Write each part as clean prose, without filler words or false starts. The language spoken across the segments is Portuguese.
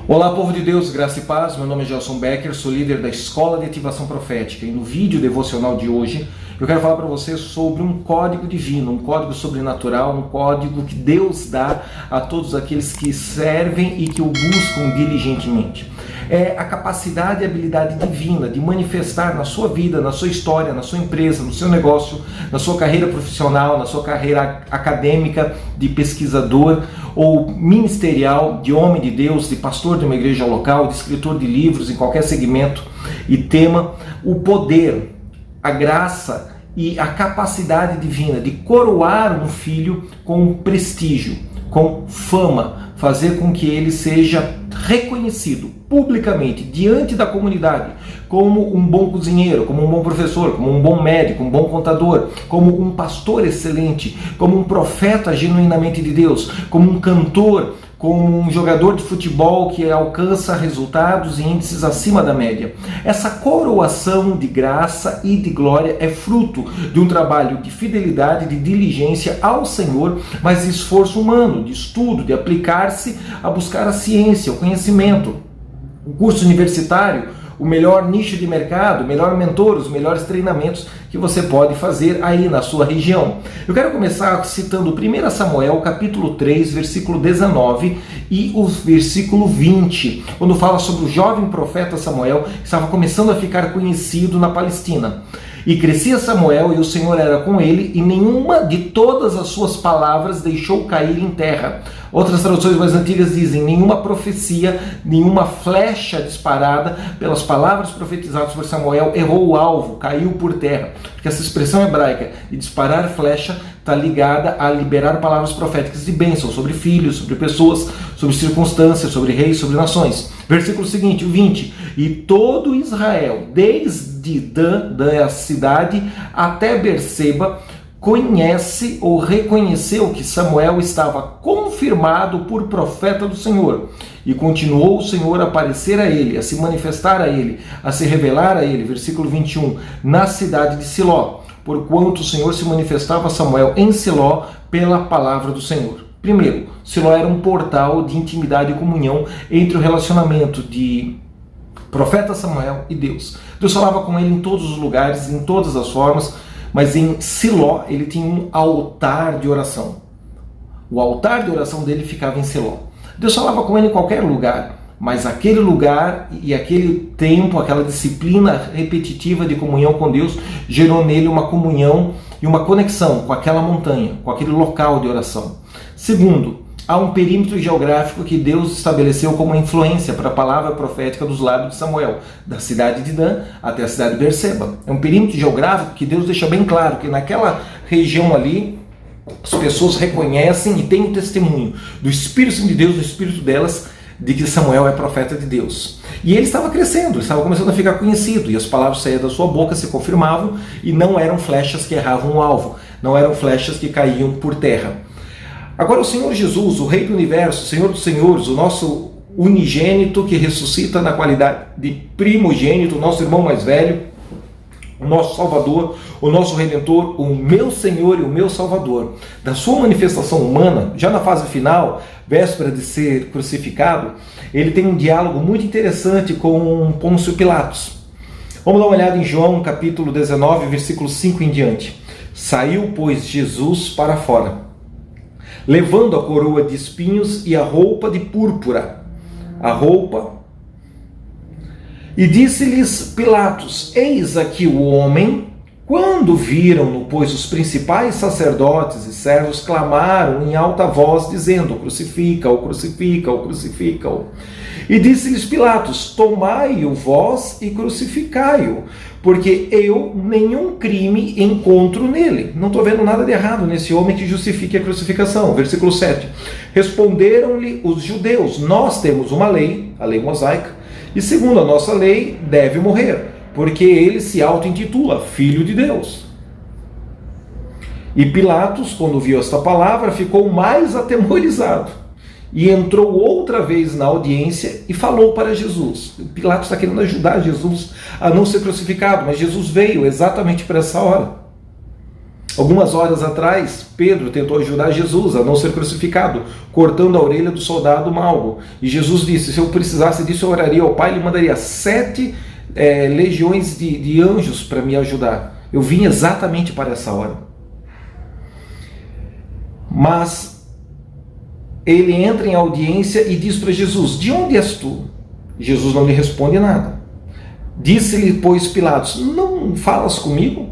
Olá, povo de Deus, graça e paz. Meu nome é Gelson Becker, sou líder da Escola de Ativação Profética, e no vídeo devocional de hoje eu quero falar para você sobre um código divino, um código sobrenatural, um código que Deus dá a todos aqueles que servem e que o buscam diligentemente. É a capacidade e habilidade divina de manifestar na sua vida, na sua história, na sua empresa, no seu negócio, na sua carreira profissional, na sua carreira acadêmica, de pesquisador ou ministerial, de homem de Deus, de pastor de uma igreja local, de escritor de livros em qualquer segmento e tema, o poder, a graça e a capacidade divina de coroar um filho com prestígio, com fama, fazer com que ele seja reconhecido publicamente diante da comunidade como um bom cozinheiro, como um bom professor, como um bom médico, um bom contador, como um pastor excelente, como um profeta genuinamente de Deus, como um cantor, como um jogador de futebol que alcança resultados e índices acima da média. Essa coroação de graça e de glória é fruto de um trabalho de fidelidade, de diligência ao Senhor, mas de esforço humano, de estudo, de aplicar-se a buscar a ciência, o conhecimento, o curso universitário, o melhor nicho de mercado, o melhor mentor, os melhores treinamentos que você pode fazer aí na sua região. Eu quero começar citando 1 Samuel, capítulo 3, versículo 19 e o versículo 20, quando fala sobre o jovem profeta Samuel, que estava começando a ficar conhecido na Palestina. E crescia Samuel, e o Senhor era com ele, e nenhuma de todas as suas palavras deixou cair em terra. Outras traduções mais antigas dizem: nenhuma profecia, nenhuma flecha disparada pelas palavras profetizadas por Samuel errou o alvo, caiu por terra. Porque essa expressão hebraica de disparar flecha está ligada a liberar palavras proféticas de bênção sobre filhos, sobre pessoas, sobre circunstâncias, sobre reis, sobre nações. Versículo seguinte, o 20. E todo Israel, desde Dan, a cidade, até Berseba, conhece ou reconheceu que Samuel estava confirmado por profeta do Senhor. E continuou o Senhor a aparecer a ele, a se manifestar a ele, a se revelar a ele. Versículo 21. Na cidade de Siló, porquanto o Senhor se manifestava a Samuel em Siló pela palavra do Senhor. Primeiro, Siló era um portal de intimidade e comunhão entre o relacionamento de profeta Samuel e Deus. Deus falava com ele em todos os lugares, em todas as formas, mas em Siló ele tinha um altar de oração. O altar de oração dele ficava em Siló. Deus falava com ele em qualquer lugar, mas aquele lugar e aquele tempo, aquela disciplina repetitiva de comunhão com Deus, gerou nele uma comunhão e uma conexão com aquela montanha, com aquele local de oração. Segundo, há um perímetro geográfico que Deus estabeleceu como influência para a palavra profética dos lábios de Samuel, da cidade de Dan até a cidade de Berseba. É um perímetro geográfico que Deus deixa bem claro que naquela região ali as pessoas reconhecem e têm o testemunho do Espírito Santo de Deus, do Espírito delas, de que Samuel é profeta de Deus. E ele estava crescendo, estava começando a ficar conhecido, e as palavras saíam da sua boca, se confirmavam, e não eram flechas que erravam o alvo, não eram flechas que caíam por terra. Agora o Senhor Jesus, o Rei do Universo, o Senhor dos Senhores, o nosso unigênito que ressuscita na qualidade de primogênito, o nosso irmão mais velho, o nosso Salvador, o nosso Redentor, o meu Senhor e o meu Salvador, da sua manifestação humana, já na fase final, véspera de ser crucificado, ele tem um diálogo muito interessante com Pôncio Pilatos. Vamos dar uma olhada em João capítulo 19, versículo 5 em diante. Saiu, pois, Jesus para fora, levando a coroa de espinhos e a roupa de púrpura. E disse-lhes Pilatos: eis aqui o homem. Quando viram-no, pois, os principais sacerdotes e servos clamaram em alta voz, dizendo: crucifica-o, crucifica-o, crucifica-o. E disse-lhes Pilatos: tomai-o vós e crucificai-o, porque eu nenhum crime encontro nele. Não estou vendo nada de errado nesse homem que justifique a crucificação. Versículo 7. Responderam-lhe os judeus: nós temos uma lei, a lei mosaica, e segundo a nossa lei deve morrer, porque ele se auto-intitula Filho de Deus. E Pilatos, quando viu esta palavra, ficou mais atemorizado, e entrou outra vez na audiência e falou para Jesus. Pilatos está querendo ajudar Jesus a não ser crucificado, mas Jesus veio exatamente para essa hora. Algumas horas atrás, Pedro tentou ajudar Jesus a não ser crucificado, cortando a orelha do soldado Malgo. E Jesus disse: se eu precisasse disso, eu oraria ao Pai e lhe mandaria 7 legiões de anjos para me ajudar. Eu vim exatamente para essa hora. Mas ele entra em audiência e diz para Jesus: de onde és tu? Jesus não lhe responde nada. Disse-lhe, pois, Pilatos: não falas comigo?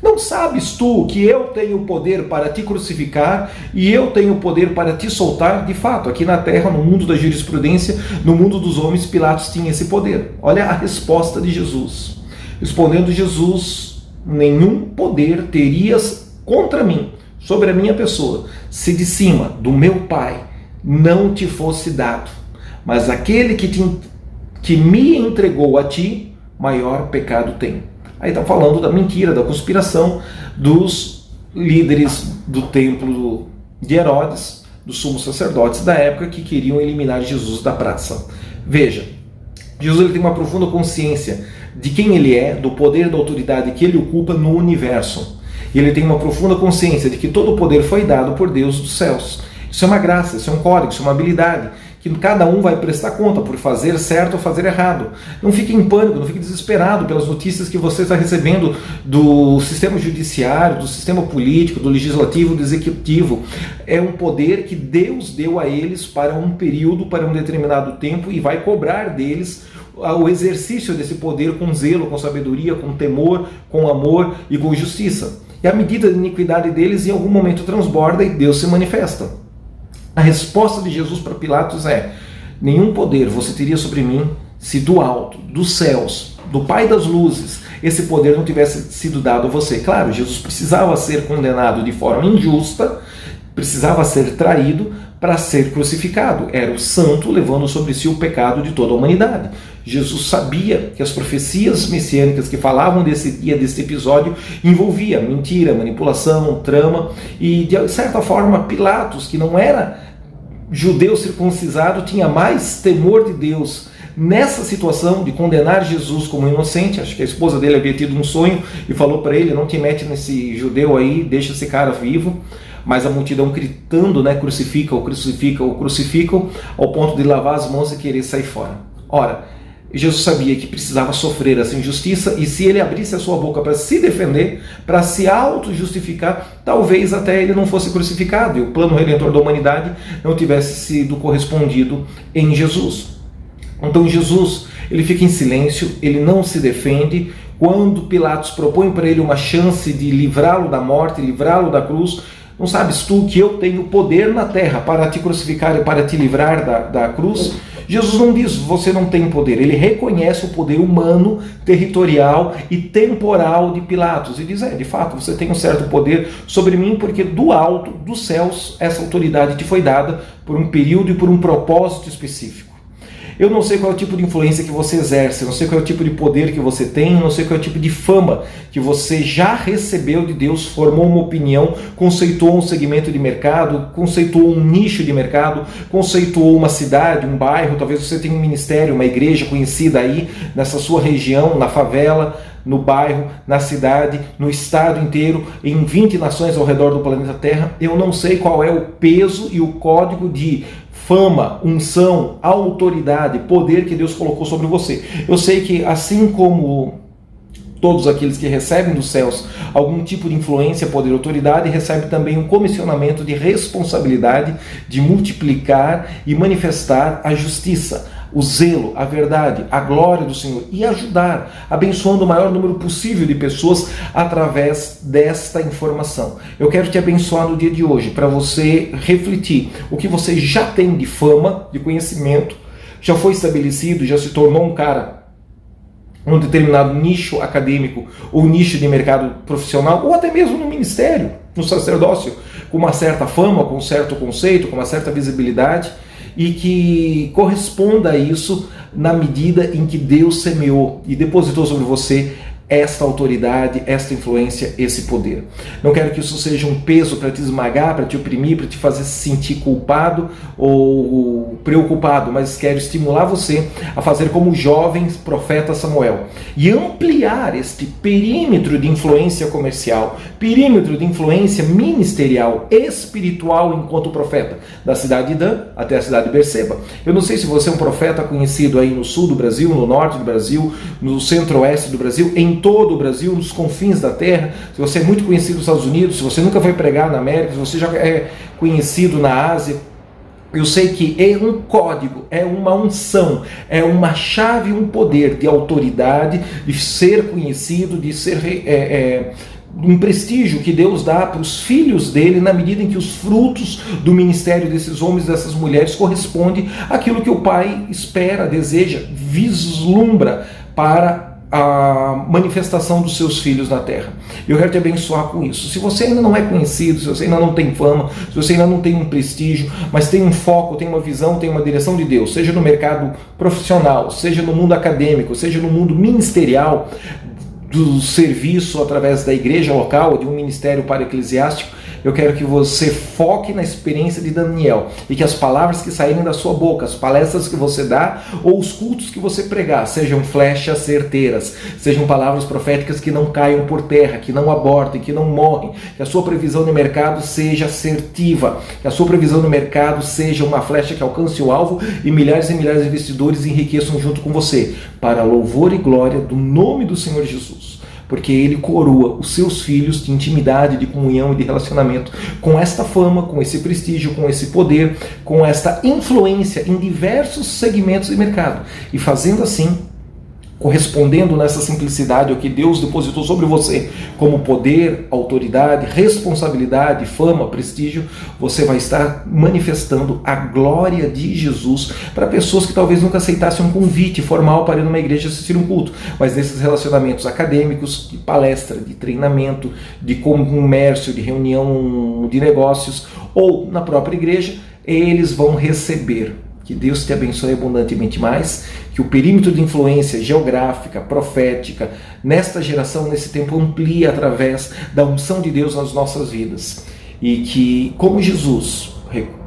Não sabes tu que eu tenho poder para te crucificar e eu tenho poder para te soltar? De fato, aqui na terra, no mundo da jurisprudência, no mundo dos homens, Pilatos tinha esse poder. Olha a resposta de Jesus. Respondendo Jesus: nenhum poder terias contra mim, sobre a minha pessoa, se de cima do meu Pai não te fosse dado. Mas aquele que me entregou a ti, maior pecado tem. Aí está falando da mentira, da conspiração dos líderes do templo de Herodes, dos sumos sacerdotes da época, que queriam eliminar Jesus da praça. Veja, Jesus ele tem uma profunda consciência de quem ele é, do poder, da autoridade que ele ocupa no universo. E ele tem uma profunda consciência de que todo o poder foi dado por Deus dos céus. Isso é uma graça, isso é um código, isso é uma habilidade, que cada um vai prestar conta por fazer certo ou fazer errado. Não fique em pânico, não fique desesperado pelas notícias que você está recebendo do sistema judiciário, do sistema político, do legislativo, do executivo. É um poder que Deus deu a eles para um período, para um determinado tempo, e vai cobrar deles o exercício desse poder com zelo, com sabedoria, com temor, com amor e com justiça. E a medida de iniquidade deles em algum momento transborda e Deus se manifesta. A resposta de Jesus para Pilatos é: nenhum poder você teria sobre mim se do alto, dos céus, do Pai das luzes, esse poder não tivesse sido dado a você. Claro, Jesus precisava ser condenado de forma injusta, precisava ser traído para ser crucificado. Era o santo levando sobre si o pecado de toda a humanidade. Jesus sabia que as profecias messiânicas que falavam desse dia, desse episódio, envolvia mentira, manipulação, trama, e de certa forma Pilatos, que não era judeu circuncisado, tinha mais temor de Deus nessa situação de condenar Jesus como inocente. Acho que a esposa dele havia tido um sonho e falou para ele: não te mete nesse judeu aí, deixa esse cara vivo. Mas a multidão gritando, né, crucifica-o, crucifica-o, crucifica-o, ao ponto de lavar as mãos e querer sair fora. Ora, Jesus sabia que precisava sofrer essa injustiça, e se ele abrisse a sua boca para se defender, para se auto-justificar, talvez até ele não fosse crucificado e o plano redentor da humanidade não tivesse sido correspondido em Jesus. Então Jesus, ele fica em silêncio, ele não se defende. Quando Pilatos propõe para ele uma chance de livrá-lo da morte, livrá-lo da cruz: não sabes tu que eu tenho poder na terra para te crucificar e para te livrar da cruz? Jesus não diz: você não tem poder. Ele reconhece o poder humano, territorial e temporal de Pilatos e diz: de fato, você tem um certo poder sobre mim, porque do alto, dos céus, essa autoridade te foi dada por um período e por um propósito específico. Eu não sei qual é o tipo de influência que você exerce, não sei qual é o tipo de poder que você tem, não sei qual é o tipo de fama que você já recebeu de Deus, formou uma opinião, conceituou um segmento de mercado, conceituou um nicho de mercado, conceituou uma cidade, um bairro. Talvez você tenha um ministério, uma igreja conhecida aí nessa sua região, na favela, no bairro, na cidade, no estado inteiro, em 20 nações ao redor do planeta Terra. Eu não sei qual é o peso e o código de fama, unção, autoridade, poder que Deus colocou sobre você. Eu sei que assim como todos aqueles que recebem dos céus algum tipo de influência, poder, autoridade, recebem também um comissionamento de responsabilidade de multiplicar e manifestar a justiça, o zelo, a verdade, a glória do Senhor, e ajudar, abençoando o maior número possível de pessoas através desta informação. Eu quero te abençoar no dia de hoje, para você refletir o que você já tem de fama, de conhecimento, já foi estabelecido, já se tornou um cara um determinado nicho acadêmico ou nicho de mercado profissional, ou até mesmo no ministério, no sacerdócio, com uma certa fama, com um certo conceito, com uma certa visibilidade, e que corresponda a isso na medida em que Deus semeou e depositou sobre você esta autoridade, esta influência, esse poder. Não quero que isso seja um peso para te esmagar, para te oprimir, para te fazer se sentir culpado ou preocupado, mas quero estimular você a fazer como o jovem profeta Samuel e ampliar este perímetro de influência comercial, perímetro de influência ministerial, espiritual enquanto profeta, da cidade de Dan até a cidade de Berseba. Eu não sei se você é um profeta conhecido aí no sul do Brasil, no norte do Brasil, no centro-oeste do Brasil, em todo o Brasil, nos confins da terra, se você é muito conhecido nos Estados Unidos, se você nunca foi pregar na América, se você já é conhecido na Ásia. Eu sei que é um código, é uma unção, é uma chave, um poder de autoridade, de ser conhecido, de ser um prestígio que Deus dá para os filhos dele na medida em que os frutos do ministério desses homens e dessas mulheres correspondem àquilo que o Pai espera, deseja, vislumbra para a manifestação dos seus filhos na terra. Eu quero te abençoar com isso. Se você ainda não é conhecido, se você ainda não tem fama, se você ainda não tem um prestígio, mas tem um foco, tem uma visão, tem uma direção de Deus, seja no mercado profissional, seja no mundo acadêmico, seja no mundo ministerial, do serviço através da igreja local, de um ministério para-eclesiástico, eu quero que você foque na experiência de Daniel e que as palavras que saírem da sua boca, as palestras que você dá ou os cultos que você pregar, sejam flechas certeiras, sejam palavras proféticas que não caiam por terra, que não abortem, que não morrem, que a sua previsão de mercado seja assertiva, que a sua previsão de mercado seja uma flecha que alcance o alvo e milhares de investidores enriqueçam junto com você, para louvor e glória do nome do Senhor Jesus. Porque Ele coroa os seus filhos de intimidade, de comunhão e de relacionamento com esta fama, com esse prestígio, com esse poder, com esta influência em diversos segmentos de mercado. E fazendo assim, correspondendo nessa simplicidade ao que Deus depositou sobre você como poder, autoridade, responsabilidade, fama, prestígio, você vai estar manifestando a glória de Jesus para pessoas que talvez nunca aceitassem um convite formal para ir numa igreja assistir um culto, mas nesses relacionamentos acadêmicos, de palestra, de treinamento, de comércio, de reunião de negócios ou na própria igreja, eles vão receber. Que Deus te abençoe abundantemente mais, que o perímetro de influência geográfica, profética, nesta geração, nesse tempo, amplie através da unção de Deus nas nossas vidas. E que, como Jesus,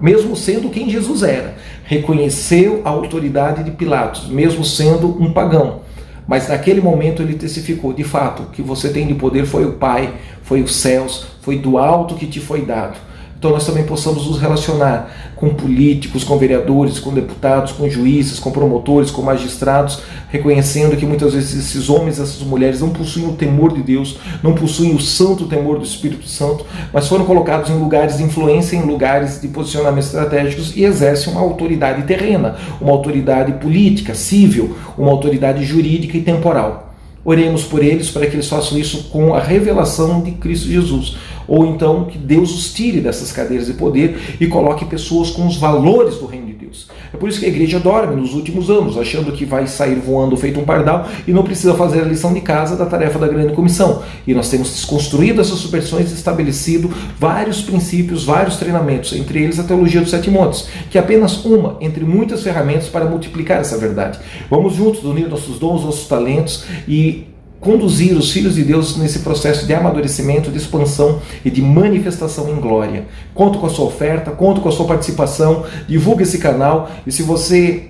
mesmo sendo quem Jesus era, reconheceu a autoridade de Pilatos, mesmo sendo um pagão, mas naquele momento ele testificou, de fato, o que você tem de poder foi o Pai, foi os céus, foi do alto que te foi dado. Então nós também possamos nos relacionar com políticos, com vereadores, com deputados, com juízes, com promotores, com magistrados, reconhecendo que muitas vezes esses homens, essas mulheres não possuem o temor de Deus, não possuem o santo temor do Espírito Santo, mas foram colocados em lugares de influência, em lugares de posicionamento estratégicos e exercem uma autoridade terrena, uma autoridade política, civil, uma autoridade jurídica e temporal. Oremos por eles para que eles façam isso com a revelação de Cristo Jesus. Ou então que Deus os tire dessas cadeiras de poder e coloque pessoas com os valores do reino de Deus. É por isso que a igreja dorme nos últimos anos, achando que vai sair voando feito um pardal e não precisa fazer a lição de casa da tarefa da grande comissão. E nós temos desconstruído essas superstições e estabelecido vários princípios, vários treinamentos, entre eles a teologia dos 7 montes, que é apenas uma entre muitas ferramentas para multiplicar essa verdade. Vamos juntos unir nossos dons, nossos talentos e conduzir os filhos de Deus nesse processo de amadurecimento, de expansão e de manifestação em glória. Conto com a sua oferta, conto com a sua participação, divulgue esse canal e se você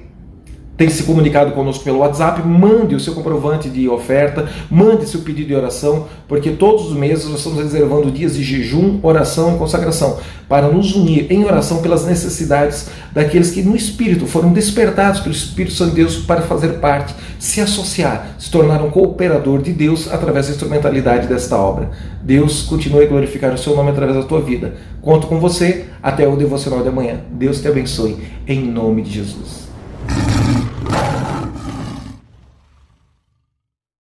tem se comunicado conosco pelo WhatsApp, mande o seu comprovante de oferta, mande seu pedido de oração, porque todos os meses nós estamos reservando dias de jejum, oração e consagração, para nos unir em oração pelas necessidades daqueles que no Espírito foram despertados pelo Espírito Santo de Deus para fazer parte, se associar, se tornar um cooperador de Deus através da instrumentalidade desta obra. Deus continue a glorificar o seu nome através da tua vida. Conto com você, até o devocional de amanhã. Deus te abençoe, em nome de Jesus.